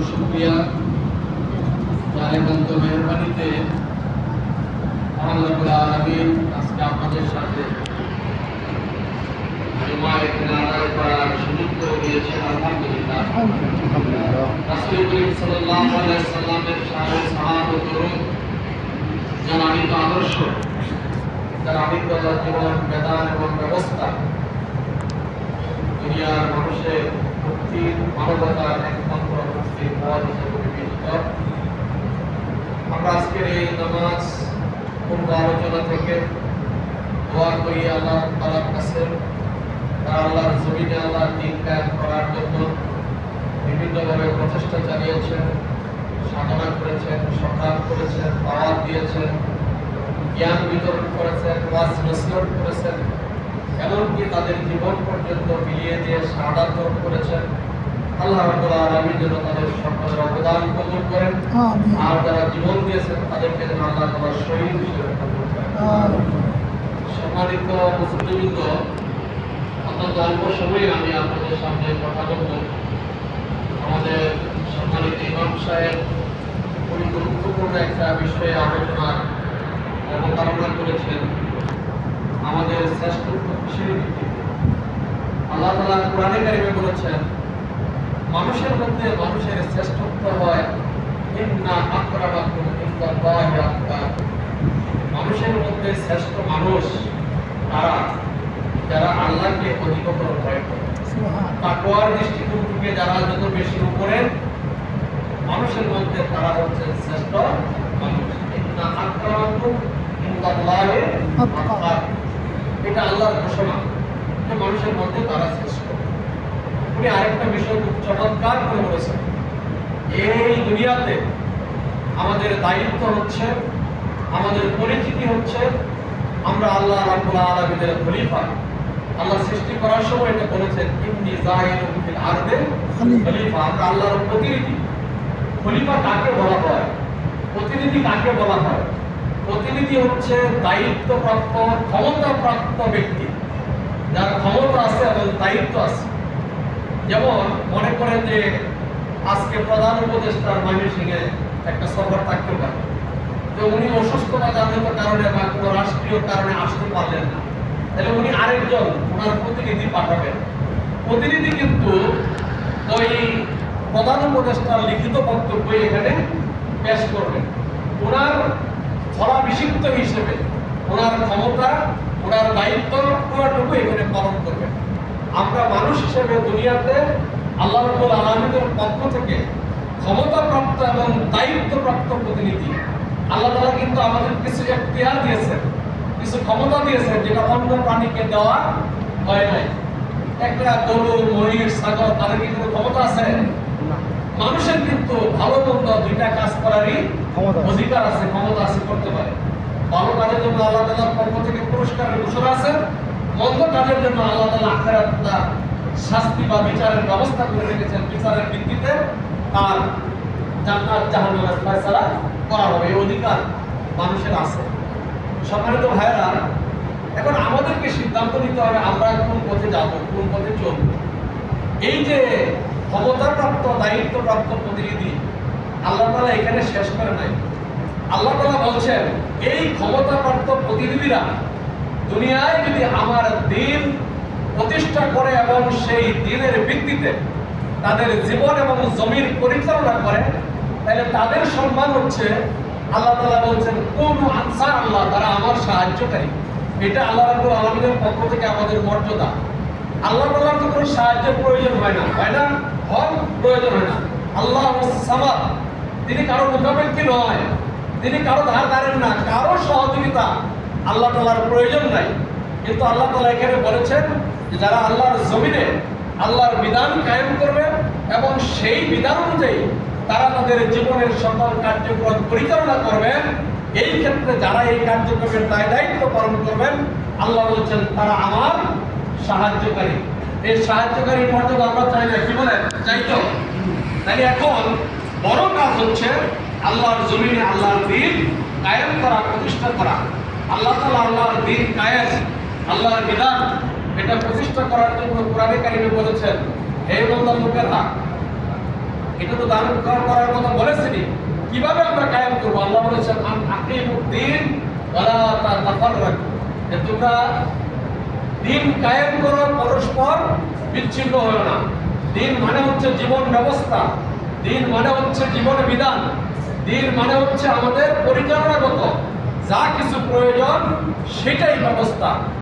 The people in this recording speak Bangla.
শুকরিয়া যার একান্ত মেহরবানিতে মহান রব্বুল আলামিন আজকে আপনাদের সাথে জুমায়ে আদায় করার সুযোগ করে দিয়েছেন। আলহামদুলিল্লাহ। রাসূল করিম সাল্লাল্লাহু আলাইহি ওয়াসাল্লামের সাহাবত যার আনিত আদর্শ, যার আনিত জীবন বিধান এবং ব্যবস্থা দুনিয়ার মানুষের মুক্তির মানবতার একমাত্র মুক্তির পথ হিসেবে বিবেচিত। আমরা আজকের এই নামাজ পূর্ব আলোচনা থেকে দোয়া করি আল্লাহ তাআলার কাছে, তারা আল্লাহর জমিনে আল্লাহর দ্বীন কায়েম করার জন্য বিভিন্নভাবে প্রচেষ্টা চালিয়েছেন, সাধনা করেছেন, সংগ্রাম করেছেন, দাওয়াত দিয়েছেন, জ্ঞান বিতরণ করেছেন, ওয়াজ নসিহত করেছেন, এমনকি তাদের জীবন পর্যন্ত মিলিয়ে দিয়ে শাহাদাত বরণ করেছেন। আল্লাহ রাব্বুল আলামিন যেন তাদের সকলের অবদান কবুল করেন, আর যারা জীবন দিয়েছেন তাদেরকে যেন আল্লাহ তাআলা শহীদ হিসেবে কবুল করেন। সম্মানিত মুসলিমবৃন্দ, অত্যন্ত অল্প সময়ে আমি আপনাদের সামনে কথা বলব। আমাদের সম্মানিত ইমাম সাহেব খুবই গুরুত্বপূর্ণ একটা বিষয়ে আলোচনার অবতারণা করেছেন। আমাদের শ্রেষ্ঠত্ব কিসের ভিত্তিতে? আল্লাহ তাআলা কোরআনে কারিমে বলেছেন, মানুষের মধ্যে মানুষের শ্রেষ্ঠত্ব হয় ইন্না আকরামাকুম ইনদাল্লাহি আতকাকুম। মানুষের মধ্যে শ্রেষ্ঠ মানুষ তারা যারা আল্লাহকে অধিকতর ভয় করে। তাকওয়ার দৃষ্টিকোণ থেকে যারা যত বেশি উপরে, মানুষের মধ্যে তারা হচ্ছে শ্রেষ্ঠ মানুষ। ইন্না আকরামাকুম ইনদাল্লাহি আতকাকুম, এটা আল্লাহর ঘোষণা যে মানুষের মধ্যে তারা শ্রেষ্ঠ। উনি আরেকটা বিষয় খুব চমৎকার করে বলেছেন, এই দুনিয়াতে আমাদের দায়িত্ব হচ্ছে, আমাদের পরিচিতি হচ্ছে আমরা আল্লাহ রাব্বুল আলামিনের খলিফা। আল্লাহ সৃষ্টি করার সময় এটা বলেছেন, ইন্নী জাইলুন ফিল আরদি খলিফা, আমরা আল্লাহর প্রতিনিধি। খলিফা কাকে বলা হয়? প্রতিনিধি কাকে বলা হয়? প্রতিনিধি হচ্ছে দায়িত্বপ্রাপ্ত, ক্ষমতাপ্রাপ্ত ব্যক্তি, যার ক্ষমতা আছে এবং দায়িত্ব আছে। যেমন মনে করেন যে আজকে প্রধান উপদেষ্টার ময়মনসিংহে একটা সফর থাকতে পারে, তো উনি অসুস্থতা জনিত কারণে বা কোনো রাষ্ট্রীয় কারণে আসতে পারলেন না, তাহলে উনি আরেকজন ওনার প্রতিনিধি পাঠাবেন। প্রতিনিধি কিন্তু ওই প্রধান উপদেষ্টার লিখিত বক্তব্য এখানে পেশ করবেন। ওনার ফলাভিষিক্ত হিসেবে ওনার ক্ষমতা, ওনার দায়িত্ব পুরোটুকু এখানে পালন করবেন। আমরা মানুষ হিসেবে দুনিয়াতে আল্লাহ রাব্বুল আলামিনের পক্ষ থেকে ক্ষমতাপ্রাপ্ত এবং দায়িত্বপ্রাপ্ত প্রতিনিধি। আল্লাহ তাআলা কিন্তু আমাদের কিছু এখতিয়ার দিয়েছেন, কিছু ক্ষমতা দিয়েছেন, যেটা অন্য প্রাণীকে দেওয়া হয় নাই। একটা গরু, মহিষ, ছাগল, তাদের কি কোনো ক্ষমতা আছে? মানুষের কিন্তু ভালো মন্দ দুইটা কাজ করারই অধিকার আছে, ক্ষমতা আছে, করতে পারে। ভালো কাজের জন্য আল্লাহ তাআলার পক্ষ থেকে পুরস্কারের ঘোষণা আছে, মন্দ কাজের জন্য আল্লাহ তাআলা আখিরাতে শাস্তি বা বিচারের ব্যবস্থা করে রেখেছেন। বিচারের ভিত্তিতে তার জান্নাত জাহান্নামের ফয়সালা করা হবে, এই অধিকার মানুষের আছে। সম্মানিত ভাইরা, এখন আমাদেরকে সিদ্ধান্ত নিতে হবে আমরা কোন পথে যাব, কোন পথে চলব। এই যে ক্ষমতাপ্রাপ্ত, দায়িত্বপ্রাপ্ত প্রতিনিধি, আল্লাহ তাআলা এখানে শেষ করে নাই। আল্লাহ তাআলা বলছেন, এই ক্ষমতাপ্রাপ্ত প্রতিনিধিরা দুনিয়ায় যদি আমার দ্বীন প্রতিষ্ঠা করে এবং সেই দ্বীনের ভিত্তিতে তাদের জীবন এবং জমির পরিচালনা করে, তাহলে তাদের সম্মান হচ্ছে, আল্লাহ তাআলা বলছেন, কোন আনসার আল্লাহ, তারা আমার সাহায্যকারী। এটা আল্লাহ রাব্বুল আলামিনের পক্ষ থেকে আমাদের মর্যাদা। আল্লাহ তাআলার তো কোনো সাহায্যের প্রয়োজন হয় না, হয় না? প্রয়োজন হয় না। আল্লাহ সামাদ, তিনি কারো মুখাপেক্ষী নয়, তিনি কারো ধার ধারেন না, কারো সহযোগিতা আল্লাহ তাআলার প্রয়োজন নাই। কিন্তু আল্লাহ তাআলা এখানে বলেছেন যে যারা আল্লাহর জমিনে আল্লাহর বিধান কায়েম করবে এবং সেই বিধান অনুযায়ী তারা তাদের জীবনের সকল কার্যক্রম পরিচালনা করবেন, এই ক্ষেত্রে যারা এই কার্যক্রমের দায়িত্ব পালন করবেন, আল্লাহ বলছেন তারা আমার সাহায্যকারী। এই সাহায্যকারী মর্যাদা আমরা চাই না, কি বলেন? চাই তো? তাই এখন বড় কাজ হচ্ছে আল্লাহর জমিনে আল্লাহর দ্বীন কায়েম করা, প্রতিষ্ঠা করা। আল্লাহ তাআলা আল্লাহর দ্বীন কায়েম, আল্লাহর বিধান এটা প্রতিষ্ঠা করার জন্য কোরআনে কারিমে বলেছেন, হে বান্দার লোকেরা, এটা তো দান করার কথা বলেছেনই। কিভাবে আমরা কায়েম করবো? আল্লাহ বলেছেন আকিমুদ্দিন ওয়ালা তাতাফাররাকু, যে তোমরা দিন কায়েম করো, পরস্পর বিচ্ছিন্ন হলো না। দিন মানে হচ্ছে জীবন ব্যবস্থা, দিন মানে হচ্ছে জীবন বিধান, দিন মানে হচ্ছে আমাদের পরিচালনাগত যা কিছু প্রয়োজন সেটাই ব্যবস্থা।